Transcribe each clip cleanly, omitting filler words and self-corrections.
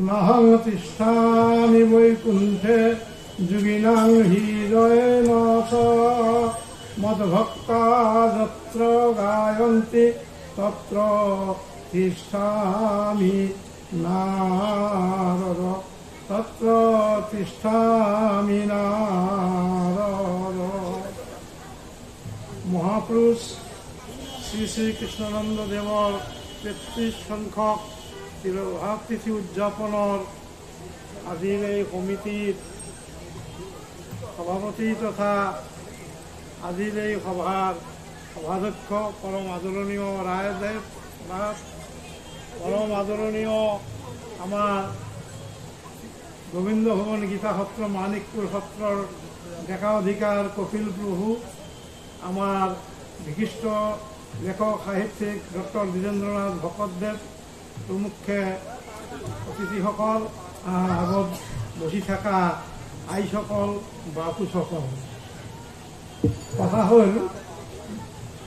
নাহং তিষ্ঠামি বৈকুণ্ঠে যোগিনাং হৃদয়েন চ মদ্ভক্তা যত্র গায়ন্তি তত্র তিষ্ঠামি নারদ তত্র তিষ্ঠামি নারদ। মহাপুরুষ শ্রী শ্রী কৃষ্ণানন্দ দেৱৰ ৩৩ সংখ্যক তিৰোভাৱ তিথি উদযাপনৰ আজিৰ এই সমিতিৰ সভাপতি তথা আজিৰ এই সভাৰ সভাধ্যক্ষ পৰম আদৰণীয় ৰায়দেৱ বা পৰম আদৰণীয় আমাৰ গোবিন্দ ভৱন গীতা সত্ৰ মানিকপুৰ সত্ৰৰ ডেকা অধিকাৰ কপিল প্ৰভু, আমাৰ বিশিষ্ট লেখক সাহিত্যিক ডক্টৰ দ্বিজেন্দ্ৰনাথ ভকতদেৱ প্ৰমুখ্যে অতিথিসকল, আগত বহি থকা আইসকল, বাপুসকল। কথা হল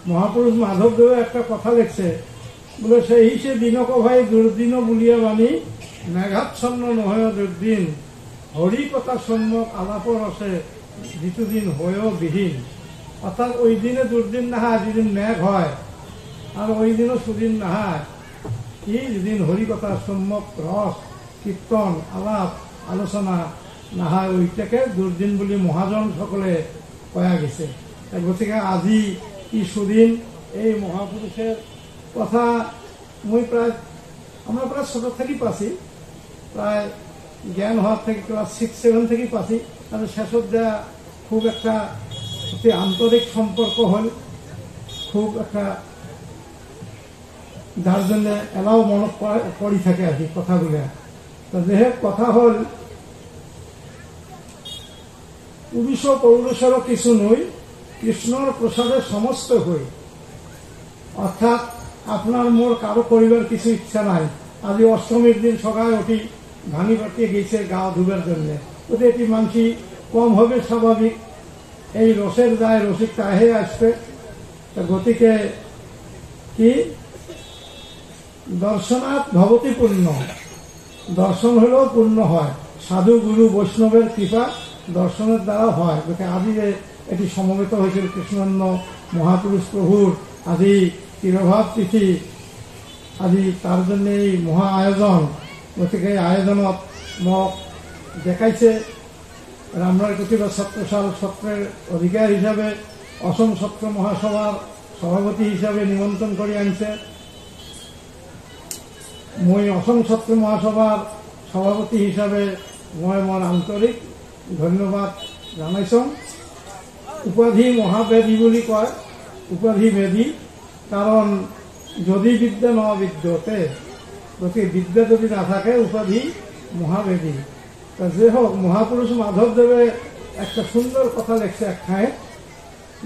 মহাপুরুষ মাধবদেবে একটা কথা লিখছে, বলে সেই সে দিনক ভাই দুর্দিন বুলিয়া বাণী মেঘাচ্ছন্ন নহয় দুর্দিন হরি কথা সম্যক আলাপর আছে যিটোদিন হয়েও বিহীন। অর্থাৎ ওই দিনে দুর্দিন নাহায় যেদিন মেঘ হয়, আর ওই দিনও সুদিন নাহায় কি যেদিন হরি কথা সম্যক রস কীর্তন আলাপ আলোচনা নাহায়, ওইটাকে দুর্দিন বুলি মহাজন সকলে কয়া গেছে। গতিকে আজি কি সুদিন এই মহাপুরুষের কথা মই আমরা প্রায় ছোট থেকে পাচ্ছি, প্রায় জ্ঞান হওয়ার থেকে ক্লাস 6-7 থেকে পাচ্ছি। তাহলে শেষত দেওয়া খুব একটা অতি আন্তরিক সম্পর্ক হল, খুব একটা যার জন্য এলাও মনে পড়ি থাকে আর কি কথাগুলো। তো যেহে কথা হল পুরুষ পৌরুষেরও কিছু নই, কৃষ্ণর প্রসাদে সমস্ত হই। অর্থাৎ আপনার মোর কারো করিবার কিছু ইচ্ছা নাই। আজি অষ্টমীর দিন সকালে উঠি ভাঙি পাটিয়ে গেছে গা ধুবার জন্য, ওতে এটি মানসি কম হবে স্বাভাবিক। এই রসের যায় রসিক তাহে আসবে। গতিকে কি দর্শনাৎ ভবতি পূর্ণ, দর্শন হলেও পূর্ণ হয়। সাধু গুরু বৈষ্ণবের কৃপা দর্শনের দ্বারা হয়। গতিকে আজি এটি সমবেত হয়েছিল কৃষ্ণানন্দ মহাপুরুষ প্রভুর আজি তিরোভাব তিথি, আজি তার জন্য এই মহা আয়োজন। গতিকে এই আয়োজনত মোক দেখাইছে রামরায় প্রতিভা ছত্রসাল সত্রের অধিকার হিসাবে অসম সত্র মহাসভার সভাপতি হিসাবে নিমন্ত্রণ করে আনছে। মই অসম সত্র মহাসভার সভাপতি হিসাবে মই মন আন্তরিক ধন্যবাদ জানাইছোঁ। উপাধি মহাবেদী বুলি কয়, উপাধি বেদী, কারণ যদি বিদ্যা ন বিদ্যতে, গতিকে বিদ্যা যদি না থাকে উপাধি মহাবেদী। তা যে হোক, মহাপুরুষ মাধবদেবে একটা সুন্দর কথা লেখছে একখানে,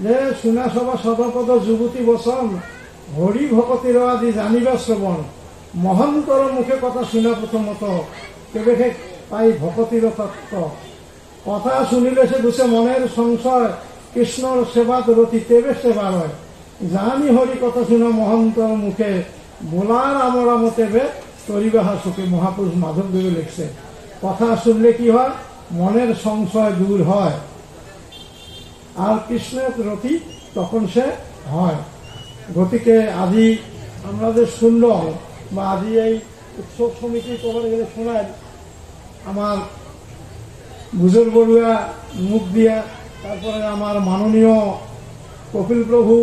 যে শুনা সভা সদপদ যুবতী বচন হরি ভকতির আদি জানিবা শ্রবণ, মহন্তর মুখে কথা শুনা প্রথমত কেবেহে পাই ভকতির তত্ত্ব। কথা শুনিলে সে বুঝে মনের সংশয়, কৃষ্ণর সেবাত রতি তেবে সেবা হয়। জানি হরি কথা শুনা মহন্তর মুখে, বোলার আমরা মতেবে তরিবাহা সুখে। মহাপুরুষ মাধবদেবে লিখছে, কথা শুনলে কি হয়, মনের সংশয় দূর হয়, আর কৃষ্ণের রতি তখন সে হয়। গতিকে আজি আমরা যে শুনলাম, বা আজি এই উৎসব সমিতি তোমার গেলে শোনায় আমার বুজর বড়ুয়া মুখ দিয়া, তারপরে আমার মাননীয় কপিল প্রভু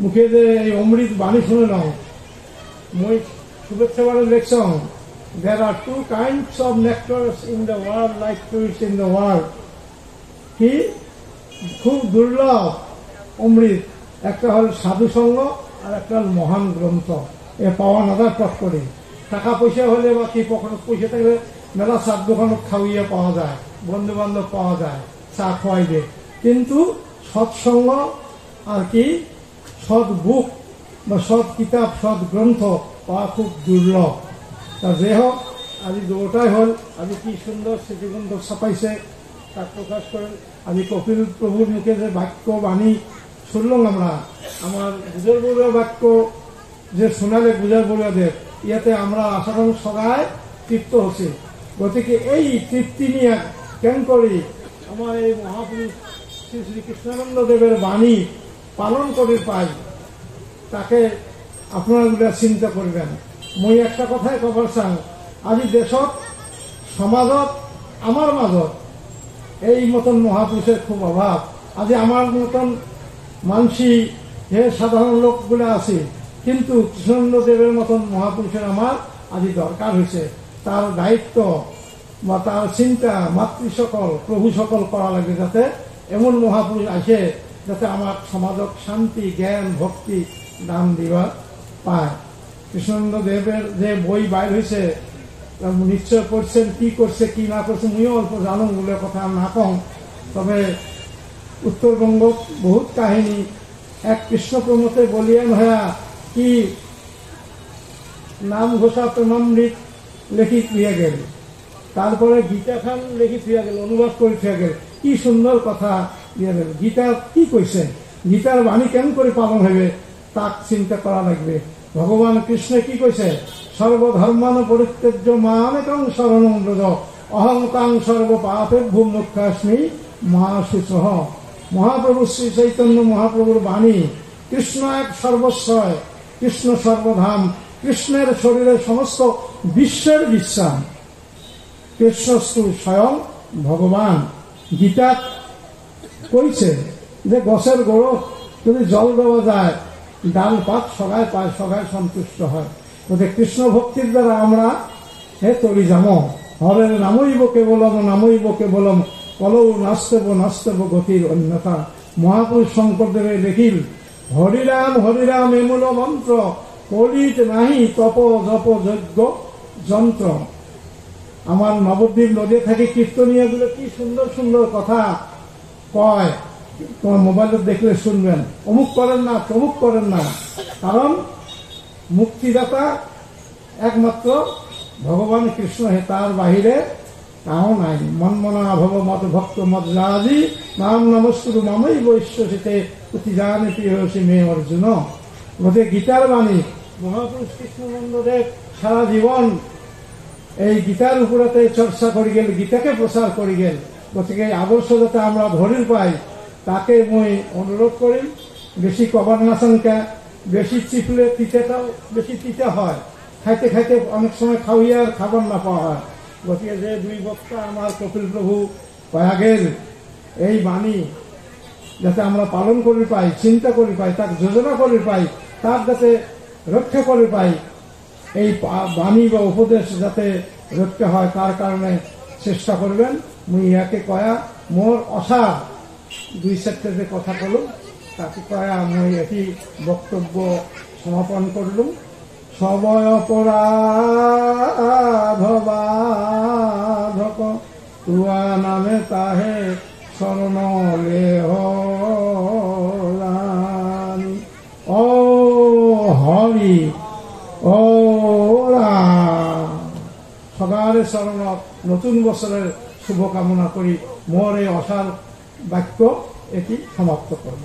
মুখে যে এই অমৃত বাণী শুনলাম, মই শুভেচ্ছা বাণী লিখছাম, there are two kinds of nectars in the world like fruits in the world। কি খুব দুর্লভ অমৃত, একটা হল সাধু সঙ্গ আর একটা হল মহান গ্রন্থ। এ পাওয়া না যায় পট করে। টাকা পয়সা হলে বা কি পকেট পয়সা থাকলে মেলা চার দোকানত খাওয়িয়ে পাওয়া যায়, বন্ধু বান্ধব পাওয়া যায়, চা খাওয়াই দেয়। কিন্তু সৎসঙ্গ আর কি সৎ বুক বা সৎ কিতাব সৎ গ্রন্থ পাওয়া খুব দুর্লভ। তা যে হোক, আজি দুটাই হল। আজি কি সুন্দর স্মৃতিগ্রন্থ ছাপাইছে তাক প্রকাশ করেন। আজি কপিল প্রভুর মুখে যে বাক্য বাণী শুনলাম আমরা, আমার বুজর বড়ুয়া বাক্য যে শোনালে বুজার বড়ুয়া দেব, ইয়াতে আমরা আশা করি সবাই তৃপ্ত হচ্ছে। গতিকে এই তৃপ্তি নিয়ে কেন করি আমার এই মহাপুরুষ শ্রী শ্রী কৃষ্ণানন্দ দেবের বাণী পালন করে পাই, তাকে আপনারা চিন্তা করবেন। মই একটা কথাই কবার চাওঁ, আজি দেশত সমাজত আমার মাজত এই মতন মহাপুরুষের খুব অভাব। আজি আমার মতন মানসি হে সাধারণ লোকগুলো আছে, কিন্তু কৃষ্ণানন্দ দেবের মতন মহাপুরুষের আমার আজি দরকার হয়েছে। তার দায়িত্ব বা তার চিন্তা মাতৃ সকল প্রভু সকল করা লাগে, যাতে এমন মহাপুরুষ আসে যাতে আমার সমাজক শান্তি জ্ঞান ভক্তি দান দিবা পায়। কৃষ্ণানন্দ দেবের যে বই বাইর হয়েছে নিশ্চয় পড়ছেন, কি করছে কি না করছে মুইও অল্প জানো, বলে কথা না কম। তবে উত্তরবঙ্গ বহুত কাহিনী, এক কৃষ্ণ প্রমতে বলিয়ান হয়া কি নাম ঘোষা প্রেমামৃত লেখি ফিরে গেল, তারপরে গীতা খান লেখি ফিরে গেল, অনুবাদ করে ফিরে গেল। কি সুন্দর কথা দিয়ে গেল। গীতা কি কইছে, গীতার বাণী কেমন করে পালন হবে তাক চিন্তা করা লাগবে। ভগবান কৃষ্ণ কি কইছে, সর্বধর্মান পরিত্যজ্য মামেকং শরণং ব্রজ অহং তাং সর্বপাপেভ্যো মোক্ষাস্মি মহাশুচঃ। মহাপ্রভু শ্রী চৈতন্য মহাপ্রভুর বাণী, কৃষ্ণ এক সর্বস্বয়, কৃষ্ণ সর্বধাম, কৃষ্ণের শরীরে সমস্ত বিশ্বের বিশ্রাম, কৃষ্ণস্তু স্বয়ং ভগবান। গীতা কইছে যে গছের গোড়ত যদি জল দেওয়া যায় ডাল পাত সবাই পায়, সবাই সন্তুষ্ট হয়। ওদের কৃষ্ণ ভক্তির দ্বারা আমরা তরি যাম। হরের নামইব কেবলম নামইব কেবলম কলৌ নাস্তব নাস্তব গতির অন্যথা। মহাপুরুষ শঙ্করদেবে দেখিল হরিরাম হরিরাম এমূল মন্ত্র, কলিত নাহি তপ জপ যজ্ঞ যন্ত্র। আমার নবদ্বীপ নদী থেকে কীর্তনীয় গুলো কি সুন্দর সুন্দর কথা কয়, তোমার মোবাইলে দেখলে শুনবেন। অমুক করেন না তমুক করেন না, কারণ মুক্তিদাতা একমাত্র ভগবান কৃষ্ণ, হে তার বাহিরে তাও নাই। মনমনা ভব মত ভক্ত মত রাজি নাম নমস্কুরু মামই বৈশ্বসিতে অতি জানে প্রিয়সী মে অর্জুন। গতিকে গীতার বাণী মহাপুরুষ কৃষ্ণানন্দ দেব সারা জীবন এই গীতার উপরতে চর্চা করে গেল, গীতাকে প্রচার করে গেল। গতিকে এই আদর্শ যাতে আমরা ধরে পাই তাকে মই অনুরোধ করি। বেশি কবার না সংখ্যা, বেশি চিপলে তিতেটাও বেশি তিতে হয়, খাইতে খাইতে অনেক সময় খাওয়াইয়া আর খাবার না পাওয়া হয়। গতিকে যে দুই বক্তা আমার কপিল প্রভু কয়া গেল, এই বাণী যাতে আমরা পালন করে পাই, চিন্তা করে পাই, তার যোজনা করে পাই, তার যাতে রক্ষা করে পাই, এই বাণী বা উপদেশ যাতে রক্ষা হয় তার কারণে চেষ্টা করবেন। মুই ইয়াকে কয়া মোর অসার দুই চারটে যে কথা কলুম তাকে কয়া মই এটি বক্তব্য সমাপন করলুম। সবয় অপরাধ বাধক তুয়া নামে তাহে শরণ লেহ। ও হরি ও সদারে চরণত নতুন বছরের শুভকামনা করি মোর এই অসার বাক্য এটি সমাপ্ত করব।